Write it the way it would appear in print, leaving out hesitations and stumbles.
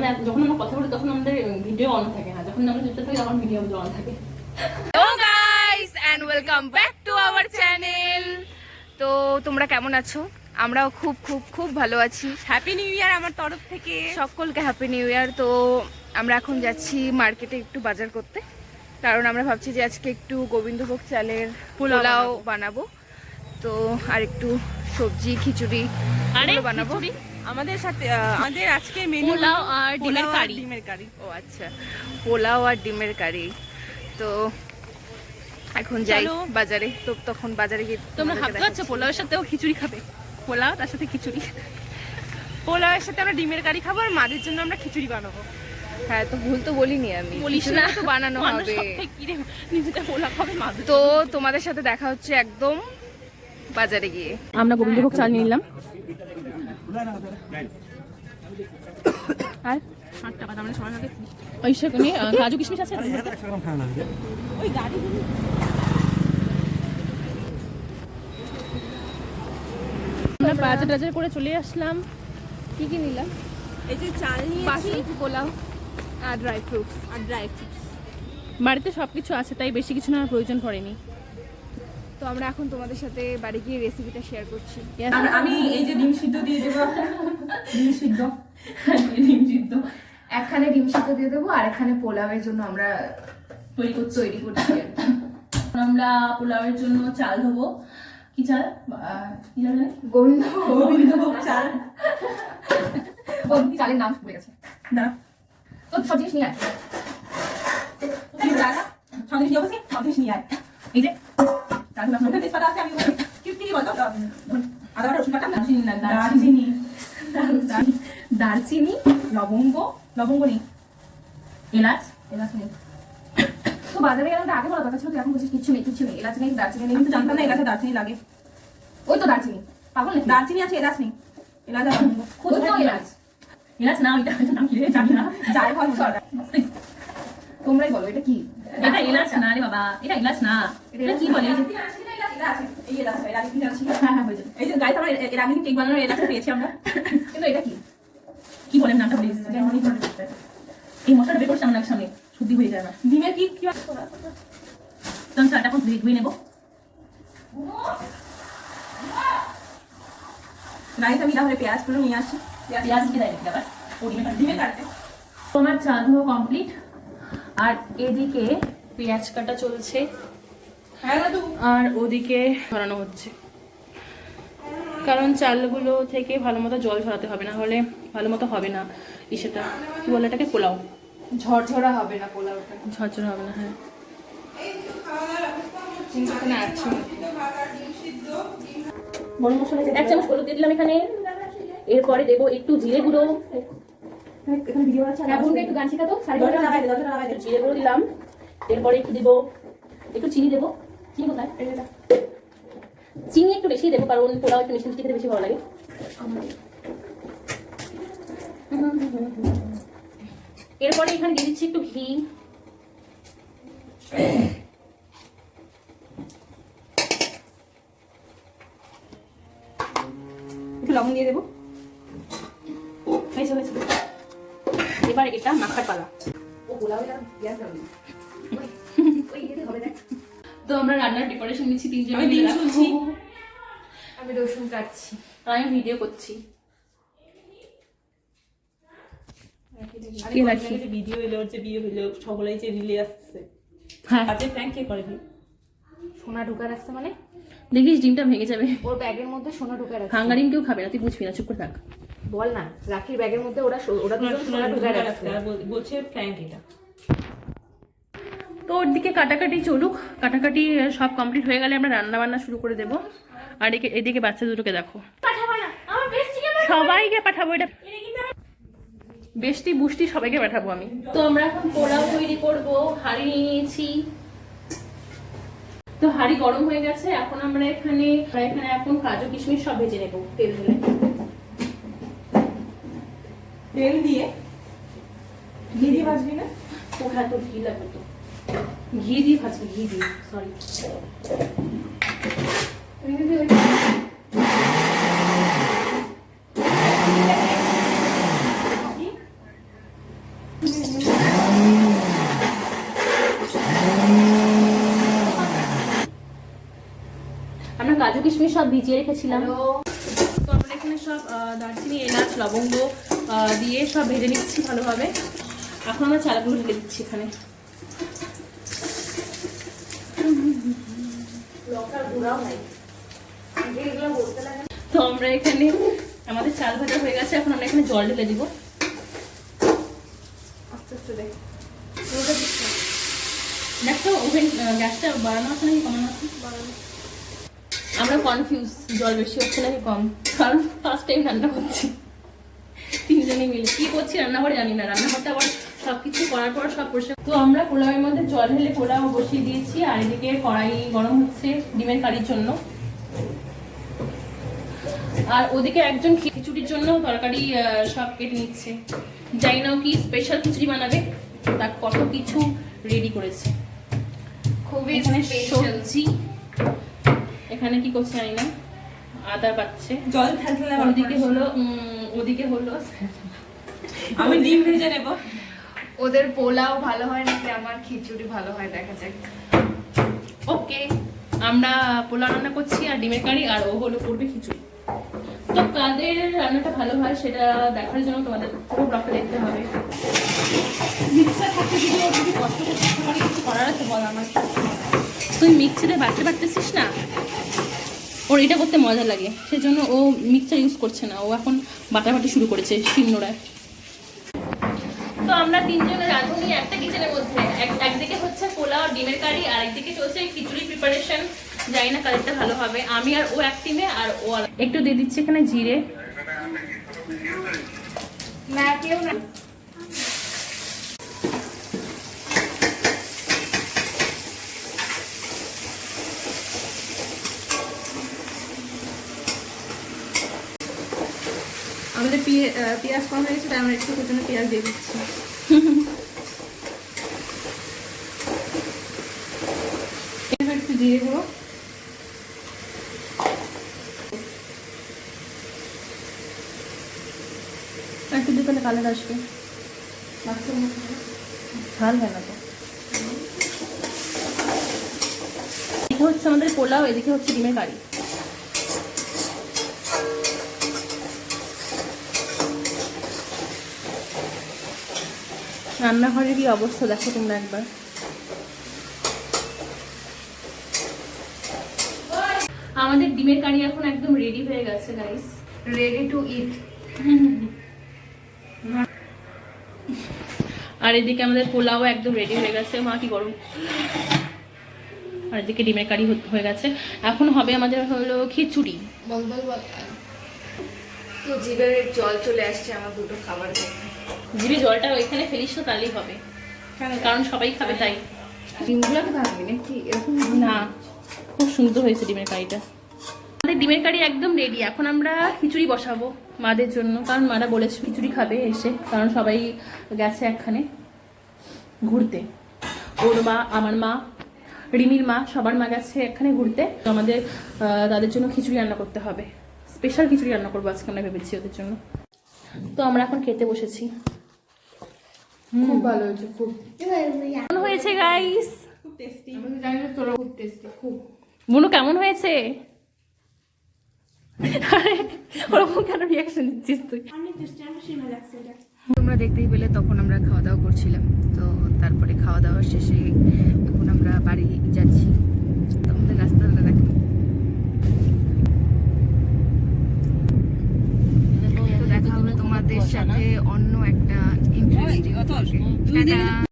মানে যখন আমরা কথা বলি তখন আমাদের ভিডিও অন থাকে না, যখন আমরা চুপচাপ থাকি তখন ভিডিও অন থাকে। Hello guys and welcome back to our channel. তো তোমরা কেমন আছো? আমরাও খুব খুব খুব ভালো আছি। হ্যাপি নিউ ইয়ার আমার তরফ থেকে সকলকে হ্যাপি নিউ ইয়ার। তো আমরা এখন যাচ্ছি মার্কেটে একটু বাজার করতে, কারণ আমরা ভাবছি যে আজকে একটু গোবিন্দভোগ চালের পোলাও বানাবো। তো আর একটু সবজি খিচুড়ি বানাবো। আমাদের সাথে আমাদের আজকে মেনু পোলাও আর ডিমের কারি। ও আচ্ছা, পোলাও আর ডিমের কারি। তো এখন যাই বাজারে। তো তখন বাজারে গিয়ে তোমরা ভাবতে পারছো পোলাওয়ের সাথেও খিচুড়ি খাবে? পোলাও তার সাথে খিচুড়ি, পোলাওয়ের সাথে আমরা ডিমের কারি খাবো আর মাদের জন্য আমরা খিচুড়ি বানাবো। হ্যাঁ, তো ভুল তো বলিনি আমি, বলিস না তো বানানো হবে। নিজেটা পোলা খাবে মাদের। তো তোমাদের সাথে দেখা হচ্ছে একদম বাজারে গিয়ে। আমরা গোবিন্দভোগ চাল নিয়ে নিলাম আর 8 টাকা দামের সময় লাগে। ওই সেখানে কাজু কিশমিশ আছে ওই গাড়ি। আমরা বাজার টাজার করে চলে আসলাম। কি কি নিলাম? এই যে চাল নিয়েছি, বাসমতি পোলাও আর ড্রাই ফ্রুটস। বাড়িতে সবকিছু আছে, তাই বেশি কিছু নেওয়ার প্রয়োজন পড়েনি। তো আমরা এখন তোমাদের সাথে বাড়ি গিয়ে রেসিপিটা শেয়ার করছি। আমি এই যে ডিম সিদ্ধ দিয়ে দেবো, ডিম সিদ্ধ একখানে ডিম সিদ্ধ দিয়ে দেবো আর একখানে পোলাওয়ের জন্য আমরা তৈরি করছি। আমরা পোলাওয়ের জন্য চাল ধোবো। কি চাল? কি চাল জানি? গোবিন্দভোগ চাল। চালের নাম ভুলে গেছে। দাঁড়া, তো সব জিনিস নিয়ে আয়। সব জিনিস নিয়ে আয়। এই যে তেজপাতা আছে, আমি কি বলতো, আদা বাটা, রসুন বাটা, দারচিনি, লবঙ্গ নেই, এলাচ নেই। তো বাজারে গেলে আগে বলা কথা ছিল, তুই এখন বলছিস কিচ্ছু নেই, এলাচ নেই, দারচিনি নেই। আমি তো জানতাম না এলাচে দারচিনি লাগে। ওই তো দারচিনি, পাগল নাকি? দারচিনি আছে, এলাচ নেই। এলাচ আর লবঙ্গ। ওই তো এলাচ না, ওইটা নাম কি রে জানি না। যাই হয় তোমরাই বলো এটা কি? এটা এলাচ না রে বাবা, এটা এলাচ না। এটা কি বলে? এই যে গাইস, আমরা এর আগে কেক বানানোর এলাচ পেয়েছি আমরা, কিন্তু এটা কি বলেন নামটা প্লিজ। এই মশলাটা বের করছি আমার সামনে, শুদ্ধি হয়ে যায় না। ডিমের কি তখন চালটা এখন ধুয়ে নেবো। গাইস, আমি তাহলে পেঁয়াজ করে নিয়ে আসি। পেঁয়াজ কি দেয় আবার ডিমে কাটতে। তোমার চাল ধোয়া কমপ্লিট আর এদিকে পেঁয়াজ কাটা চলছে আর ওদিকে বানানো হচ্ছে, কারণ চালগুলো থেকে ভালো মতো জল ঝরাতে হবে, না হলে ভালো মতো হবে না। সেটা কি বলে এটাকে? পোলাও। ঝরঝরা হবে না পোলাওটা, ঝরঝরা হবে না। হ্যাঁ, গরম মশলা 1 চামচ হলুদ দিয়ে দিলাম এখানে। এরপরে দেবো একটু জিরে গুঁড়ো। একটু গান শেখাতো, জিরে গুঁড়ো দিলাম। এরপরে একটু দেবো, একটু চিনি দেবো। চিনি কোথায়? চিনি একটু বেশি দেবো, কারণ পোলাও একটু মিষ্টি মিষ্টি খেতে বেশি ভালো লাগে। এরপরে এখানে দিয়ে দিচ্ছি একটু ঘি। একটু লবণ দিয়ে দেবো। এবার এটা মাখার পালা। তো আমরা রান্নার প্রিপারেশন নিচ্ছি 3 জন মিলে। আমি রসুন কাটছি, আমি ভিডিও করছি। ভিডিও এলো, যে বিয়ে হইলো, সকলেই যে রিলে আসছে। হ্যাঁ, আজকে প্র্যাঙ্ক কে করে? সোনা ঢুকা রাখছে মানে দেখিস ডিমটা ভেঙে যাবে। ওর ব্যাগের মধ্যে সোনা ঢুকা রাখছে। হাঙ্গারিম কেউ খাবে না, তুই বুঝবি না, চুপ করে থাক। বল না, রাখির ব্যাগের মধ্যে ওরা দুজন সোনা ঢুকা রাখছে। বলছে প্র্যাঙ্ক এটা। তো ওর দিকে কাটাকাটি চলুক, কাটাকাটি সব কমপ্লিট হয়ে গেলে আমরা রান্না বান্না শুরু করে দেবো। আর এদিকে বাচ্চা দুটোকে দেখো, সবাইকে পাঠাবো। এটা বেষ্টি বুষ্টি সবাইকে পাঠাবো আমি। তো আমরা এখন পোলাও তৈরি করব। হাঁড়ি নিয়ে নিয়েছি, তো হাঁড়ি গরম হয়ে গেছে। এখন আমরা এখানে এখন কাজু কিশমিশ সব ভেজে নেবো তেল দিয়ে। তেল দিয়ে ঘি দিয়ে ভাজবি না? ও হ্যাঁ, তো ঘি লাগবে। তো ঘি দিয়ে ভাজবি, ঘি দিয়ে, সরি। আমরা কাজু কিশমিশ সব ভিজিয়ে রেখেছিলাম। তো আমরা এখানে সব দারচিনি, এলাচ, লবঙ্গ দিয়ে সব ভেজে নিচ্ছি ভালোভাবে। এখন আমরা চালগুলো ঢেলে দিচ্ছি এখানে। তো আমরা এখানে আমাদের চাল ভাজা হয়ে গেছে, এখন আমরা এখানে জল ঢেলে দিব। আস্তে আস্তে দেখ, দেখো ওভেন গ্যাসটা বাড়ানো আছে নাকি কমানো আছে? আমরা কনফিউজ, জল বেশি হচ্ছে নাকি কম, কারণ ফার্স্ট টাইম রান্না করছি তিনজনে মিলে। কি করছি রান্নাঘরে জানি না, রান্নাঘরটা আবার সবকিছু করার পর সব পরিষ্কার। তো আমরা পোলাওয়ের মধ্যে জল ঢেলে পোলাও বসিয়ে দিয়েছি, আর এদিকে কড়াই গরম হচ্ছে ডিমের কারির জন্য। আর ওদিকে একজন খিচুড়ির জন্য তরকারি সব কেটে নিচ্ছে। জানি না কি স্পেশাল খিচুড়ি বানাবে, তার কত কিছু রেডি করেছে। খুবই এখানে সবজি, এখানে কি করছে জানি না, আদা পাচ্ছে, জল ঢালতে ওদিকে হলো আমি ডিম ভেজে নেব। ওদের পোলাও ভালো হয় নাকি আমার খিচুড়ি ভালো হয় দেখা যাক। ওকে, আমরা পোলাও রান্না করছি আর ডিমের কারি, আর ও হলো করবে খিচুড়ি। তো কাদের রান্নাটা ভালো হয় সেটা দেখার জন্য তোমাদের পুরো ব্লগটা দেখতে হবে। মিক্সার থাকতে যদি ও যদি কষ্ট করতে পারি, কিছু করার আছে বল আমার। তুই মিক্সিতে বাটতে পারতেছিস না, ওর এটা করতে মজা লাগে, সেজন্য ও মিক্সচার ইউজ করছে না, ও এখন বাটাবাটি শুরু করেছে শিলনোড়ায়। তো আমরা তিনজনের রাঁধুনি একটা কিচেনের মধ্যে, একদিকে হচ্ছে পোলাও ডিমের কারি, আর একদিকে চলছে খিচুড়ি প্রিপারেশন। জানি না কালারটা ভালো হবে। আমি আর ও এক টিমে, আর ও একটু দিয়ে দিচ্ছে এখানে জিরে। না কেউ না, আমাদের পেঁয়াজ কম হয়ে গেছে, তাই আমরা একটু জন্য পেঁয়াজ দিয়ে দিচ্ছি। এবার একটু দিয়ে দেবো, একটু দিতে কালার আসবে, ঝাল হয় না তো। এদিকে হচ্ছে আমাদের পোলাও, এদিকে হচ্ছে ডিমের কারি। রান্নাঘরের কি অবস্থা দেখো তোমরা একবার। আমাদের ডিমের কারি এখন একদম রেডি হয়ে গেছে গাইস, রেডি টু ইট। আর এদিকে আমাদের পোলাও একদম রেডি হয়ে গেছে। মা কি গরম। আর এদিকে ডিমের কারি হয়ে গেছে। এখন হবে আমাদের হলো খিচুড়ি। বল বল বল। তো জিভের জল চলে আসছে আমার দুটো খাবার দেখে। জিভে জলটা ওইখানে ফেলিস তো তাহলেই হবে, কারণ সবাই খাবে তাই। ডিমগুলোকে ভাঙবি নাকি এরকম? না, খুব সুন্দর হয়েছে ডিমের কারিটা। আমাদের ডিমের কারি একদম রেডি। এখন আমরা খিচুড়ি বসাবো মাদের জন্য, কারণ মারা বলেছে খিচুড়ি খাবে এসে, কারণ সবাই গেছে একখানে ঘুরতে। ওর মা, আমার মা, রিমির মা, সবার মা গেছে এখানে ঘুরতে। তো আমাদের তাদের জন্য খিচুড়ি রান্না করতে হবে, স্পেশাল খিচুড়ি রান্না করবো আজকে আমরা ভেবেছি ওদের জন্য। তো আমরা এখন খেতে বসেছি। খুব ভালো হয়েছে, খুব কেমন হয়েছে গাইস? খুব টেস্টি। আমি তো জানি না তোরা খুব টেস্টি। খুব বুনু কেমন হয়েছে? ওরকম কেন রিয়াকশন দিচ্ছিস তুই? তোমরা দেখতেই পেলে তখন আমরা খাওয়া দাওয়া করছিলাম। তো তারপরে খাওয়া দাওয়া শেষে এখন আমরা বাড়ি যাচ্ছি। তোমাদের রাস্তাটা দেখো। তো দেখা হবে তোমাদের সাথে অন্য একটা ইন্টারেস্টিং।